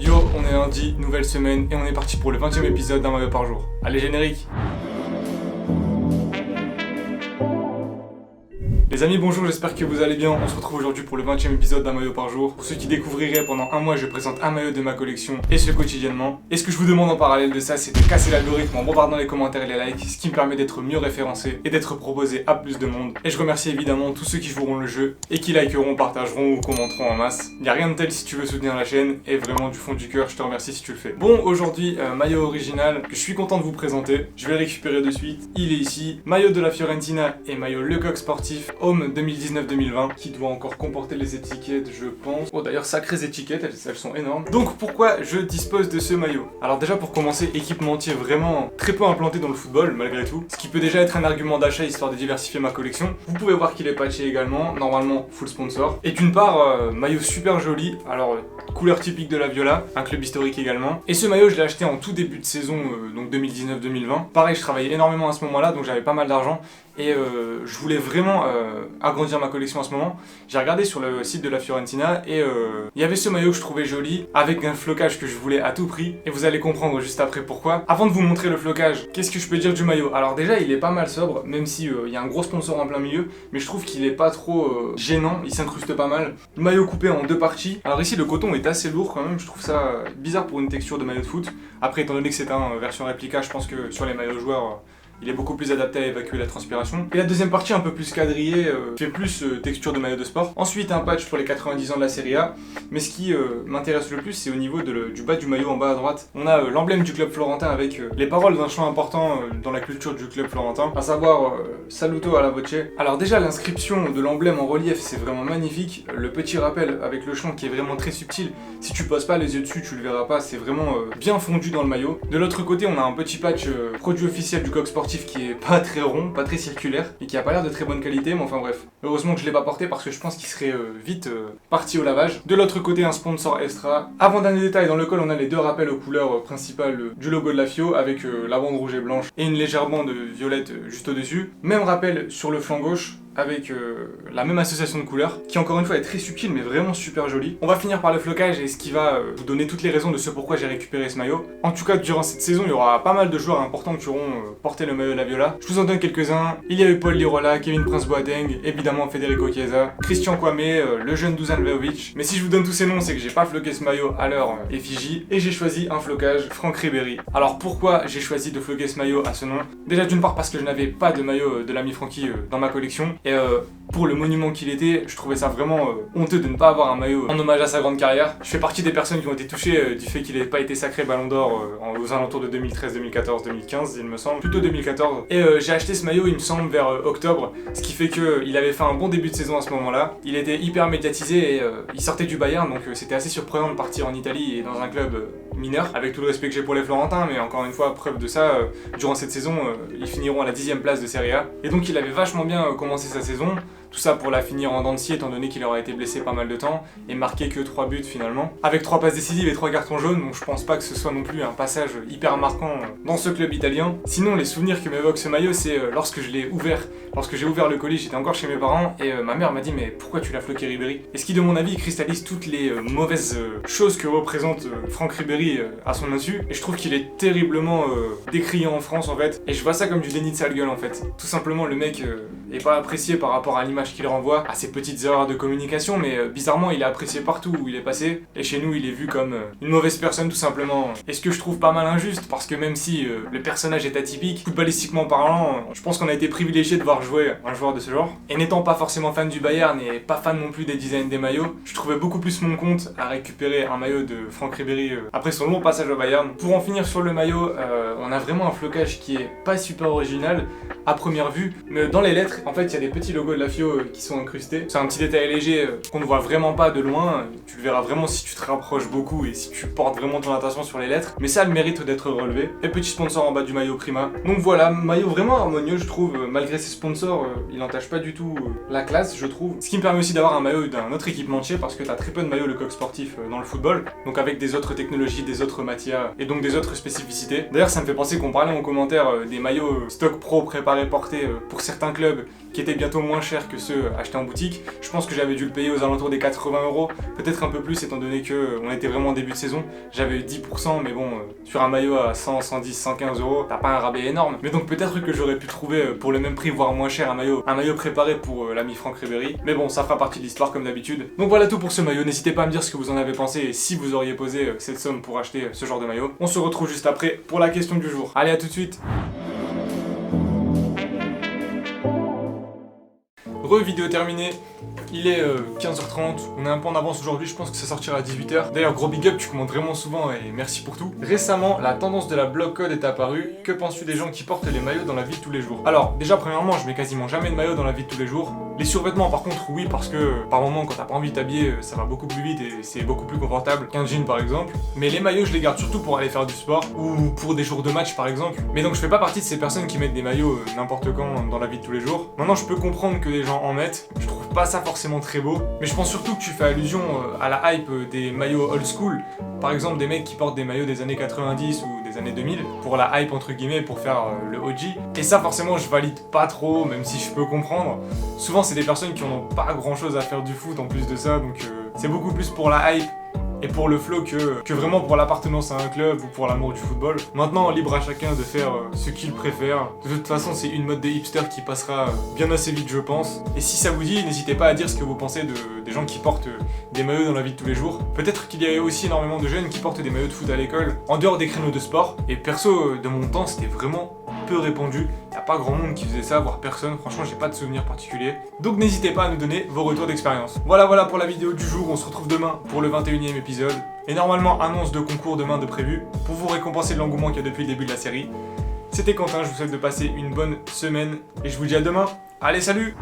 Yo, on est lundi, nouvelle semaine et on est parti pour le 20e épisode d'un maillot par jour. Allez générique. Les amis, bonjour, j'espère que vous allez bien. On se retrouve aujourd'hui pour le 20e épisode d'un maillot par jour. Pour ceux qui découvriraient, pendant un mois, je présente un maillot de ma collection et ce quotidiennement. Et ce que je vous demande en parallèle de ça, c'est de casser l'algorithme en bombardant les commentaires et les likes, ce qui me permet d'être mieux référencé et d'être proposé à plus de monde. Et je remercie évidemment tous ceux qui joueront le jeu et qui likeront, partageront ou commenteront en masse. Il n'y a rien de tel si tu veux soutenir la chaîne et vraiment du fond du cœur, je te remercie si tu le fais. Bon, aujourd'hui, maillot original que je suis content de vous présenter. Je vais le récupérer de suite. Il est ici. Maillot de la Fiorentina et maillot Lecoq Sportif Home 2019-2020 qui doit encore comporter les étiquettes, je pense. Oh, d'ailleurs, sacrées étiquettes, elles sont énormes. Donc, pourquoi je dispose de ce maillot? Alors déjà, pour commencer, équipementier vraiment très peu implanté dans le football, malgré tout. Ce qui peut déjà être un argument d'achat histoire de diversifier ma collection. Vous pouvez voir qu'il est patché également, normalement full sponsor. Et d'une part, maillot super joli. Alors, couleur typique de la Viola, un club historique également. Et ce maillot, je l'ai acheté en tout début de saison, donc 2019-2020. Pareil, je travaillais énormément à ce moment-là, donc j'avais pas mal d'argent. Et je voulais vraiment agrandir ma collection à ce moment. J'ai regardé sur le site de la Fiorentina et il y avait ce maillot que je trouvais joli, avec un flocage que je voulais à tout prix. Et vous allez comprendre juste après pourquoi. Avant de vous montrer le flocage, qu'est-ce que je peux dire du maillot? Alors déjà, il est pas mal sobre, même si il y a un gros sponsor en plein milieu. Mais je trouve qu'il est pas trop gênant, il s'incruste pas mal. Le maillot coupé en deux parties. Alors ici, le coton est assez lourd quand même, je trouve ça bizarre pour une texture de maillot de foot. Après, étant donné que c'est un version réplica, je pense que sur les maillots joueurs, il est beaucoup plus adapté à évacuer la transpiration. Et la deuxième partie un peu plus quadrillée, fait plus texture de maillot de sport. Ensuite un patch pour les 90 ans de la Serie A. Mais ce qui m'intéresse le plus, c'est au niveau du bas du maillot en bas à droite. On a l'emblème du club florentin avec les paroles d'un chant important dans la culture du club florentin, à savoir Saluto alla voce. Alors déjà l'inscription de l'emblème en relief, c'est vraiment magnifique. Le petit rappel avec le chant qui est vraiment très subtil. Si tu poses pas les yeux dessus, tu le verras pas. C'est vraiment bien fondu dans le maillot. De l'autre côté, on a un petit patch produit officiel du Coq Sportif qui est pas très rond, pas très circulaire et qui a pas l'air de très bonne qualité, mais enfin bref. Heureusement que je l'ai pas porté parce que je pense qu'il serait vite parti au lavage. De l'autre côté, un sponsor extra. Avant-dernier détail, dans le col, on a les deux rappels aux couleurs principales du logo de la Fio avec la bande rouge et blanche et une légère bande violette juste au-dessus. Même rappel sur le flanc gauche avec la même association de couleurs, qui encore une fois est très subtile mais vraiment super jolie. On va finir par le flocage et ce qui va vous donner toutes les raisons de ce pourquoi j'ai récupéré ce maillot. En tout cas, durant cette saison, il y aura pas mal de joueurs importants qui auront porté le maillot de la Viola. Je vous en donne quelques-uns. Il y a eu Paul Lirola, Kevin Prince-Boateng, évidemment Federico Chiesa, Christian Kwame, le jeune Dusan Vlahovic. Mais si je vous donne tous ces noms, c'est que j'ai pas floqué ce maillot à leur effigie et j'ai choisi un flocage Franck Ribéry. Alors pourquoi j'ai choisi de floquer ce maillot à ce nom? Déjà d'une part parce que je n'avais pas de maillot de l'ami Francky dans ma collection. Et pour le monument qu'il était, je trouvais ça vraiment honteux de ne pas avoir un maillot en hommage à sa grande carrière. Je fais partie des personnes qui ont été touchées du fait qu'il n'ait pas été sacré Ballon d'Or aux alentours de 2013, 2014, 2015, il me semble, plutôt 2014. Et j'ai acheté ce maillot, il me semble, vers octobre, ce qui fait qu'il avait fait un bon début de saison à ce moment-là. Il était hyper médiatisé et il sortait du Bayern, donc c'était assez surprenant de partir en Italie et dans un club mineur, avec tout le respect que j'ai pour les Florentins, mais encore une fois, preuve de ça, durant cette saison, ils finiront à la 10e place de Serie A. Et donc il avait vachement bien commencé sa saison. Tout ça pour la finir en dents de scie, étant donné qu'il aura été blessé pas mal de temps et marqué que 3 buts finalement, avec 3 passes décisives et 3 cartons jaunes, donc je pense pas que ce soit non plus un passage hyper marquant dans ce club italien. Sinon, les souvenirs que m'évoque ce maillot, c'est lorsque je l'ai ouvert. Lorsque j'ai ouvert le colis, j'étais encore chez mes parents et ma mère m'a dit mais pourquoi tu l'as floqué Ribéry? Et ce qui de mon avis cristallise toutes les mauvaises choses que représente Franck Ribéry à son insu, et je trouve qu'il est terriblement décrié en France en fait, et je vois ça comme du déni de sale gueule en fait. Tout simplement, le mec est pas apprécié par rapport à l'image qu'il renvoie, à ses petites erreurs de communication, mais bizarrement il est apprécié partout où il est passé, et chez nous il est vu comme une mauvaise personne tout simplement. Et ce que je trouve pas mal injuste, parce que même si le personnage est atypique, footballistiquement parlant, je pense qu'on a été privilégié de voir jouer un joueur de ce genre. Et n'étant pas forcément fan du Bayern et pas fan non plus des designs des maillots, je trouvais beaucoup plus mon compte à récupérer un maillot de Franck Ribéry après son long passage au Bayern. Pour en finir sur le maillot, on a vraiment un flocage qui est pas super original à première vue, mais dans les lettres, en fait il y a des petits logos de la Fio qui sont incrustés. C'est un petit détail léger qu'on ne voit vraiment pas de loin, tu le verras vraiment si tu te rapproches beaucoup et si tu portes vraiment ton attention sur les lettres, mais ça a le mérite d'être relevé. Et petit sponsor en bas du maillot Prima. Donc voilà, maillot vraiment harmonieux je trouve, malgré ses sponsors, il n'entache pas du tout la classe je trouve. Ce qui me permet aussi d'avoir un maillot d'un autre équipementier parce que t'as très peu de maillots Lecoq Sportif dans le football, donc avec des autres technologies, des autres matières et donc des autres spécificités. D'ailleurs ça me fait penser qu'on parlait en commentaire des maillots stock pro préparés portés pour certains clubs qui étaient bientôt moins chers que ceux achetés en boutique. Je pense que j'avais dû le payer aux alentours des 80 €, peut-être un peu plus étant donné que on était vraiment en début de saison. J'avais eu 10%, mais bon, sur un maillot à 100, 110, 115 €, t'as pas un rabais énorme. Mais donc peut-être que j'aurais pu trouver pour le même prix, voire moins cher, un maillot préparé pour l'ami Franck Ribéry. Mais bon, ça fera partie de l'histoire comme d'habitude. Donc voilà tout pour ce maillot. N'hésitez pas à me dire ce que vous en avez pensé et si vous auriez posé cette somme pour acheter ce genre de maillot. On se retrouve juste après pour la question du jour. Allez, à tout de suite. Vidéo terminée, il est 15h30, on est un peu en avance aujourd'hui, je pense que ça sortira à 18h. D'ailleurs, gros big up, tu commandes vraiment souvent et merci pour tout. Récemment, la tendance de la block code est apparue. Que penses-tu des gens qui portent les maillots dans la vie de tous les jours? Alors, déjà, premièrement, je mets quasiment jamais de maillot dans la vie de tous les jours. Les survêtements, par contre, oui, parce que par moment, quand t'as pas envie de t'habiller, ça va beaucoup plus vite et c'est beaucoup plus confortable qu'un jean, par exemple. Mais les maillots, je les garde surtout pour aller faire du sport ou pour des jours de match, par exemple. Mais donc, je fais pas partie de ces personnes qui mettent des maillots n'importe quand dans la vie de tous les jours. Maintenant, je peux comprendre que les gens en mettent. Je trouve pas ça forcément très beau, mais je pense surtout que tu fais allusion à la hype des maillots old school. Par exemple, des mecs qui portent des maillots des années 90 ou des années 2000 pour la hype entre guillemets, pour faire le OG. Et ça, forcément, je valide pas trop, même si je peux comprendre. Souvent, c'est des personnes qui n'ont pas grand chose à faire du foot en plus de ça, donc c'est beaucoup plus pour la hype et pour le flow que vraiment pour l'appartenance à un club ou pour l'amour du football. Maintenant, libre à chacun de faire ce qu'il préfère. De toute façon, c'est une mode des hipsters qui passera bien assez vite, je pense. Et si ça vous dit, n'hésitez pas à dire ce que vous pensez des gens qui portent des maillots dans la vie de tous les jours. Peut-être qu'il y a aussi énormément de jeunes qui portent des maillots de foot à l'école, en dehors des créneaux de sport. Et perso, de mon temps, c'était vraiment peu répandu. Il n'y a pas grand monde qui faisait ça, voire personne. Franchement, j'ai pas de souvenirs particuliers. Donc n'hésitez pas à nous donner vos retours d'expérience. Voilà pour la vidéo du jour. On se retrouve demain pour le 21e épisode. Et normalement, annonce de concours demain de prévu pour vous récompenser de l'engouement qu'il y a depuis le début de la série. C'était Quentin, je vous souhaite de passer une bonne semaine et je vous dis à demain. Allez, salut!